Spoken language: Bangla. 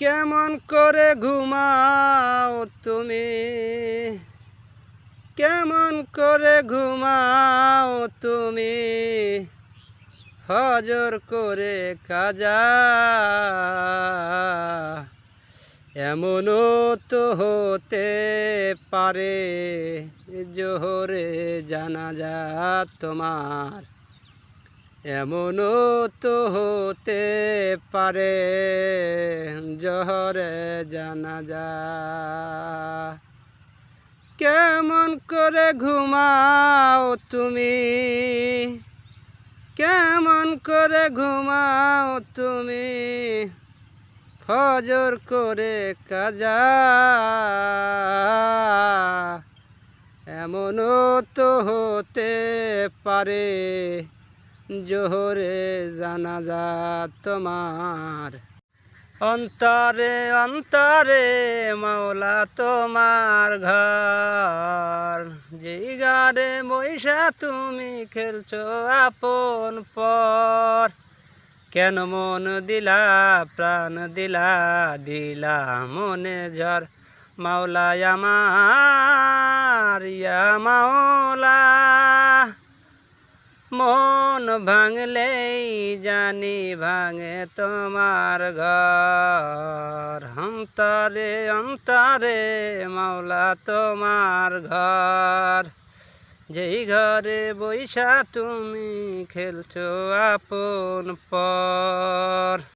কেমন করে ঘুমাও তুমি, কেমন করে ঘুমাও তুমি, ফজর করে কাজা। এমনও তো হতে পারে জোহরে জানাজা তোমার, এমনও তো হতে পারে জোহরে জানাজা। কেমন করে ঘুমাও তুমি, কেমন করে ঘুমাও তুমি, ফজর করে কাজা। এমনও তো হতে পারে জোহরে জানাজা তোমার। অন্তরে অন্তরে মাওলা তোমার ঘর, যেই ঘরে বৈশা তুমি খেলছো আপন পর। কেন মন দিলা প্রাণ দিলা, দিলা মনে ঝড় মাওলা আমার ইয়া মাওলা। মন ভাঙলেই জানি ভাঙে তোমার ঘর, অন্তরে অন্তরে মাওলা তোমার ঘর, যেই ঘরে বৈশা তুমি খেলছো আপন পর।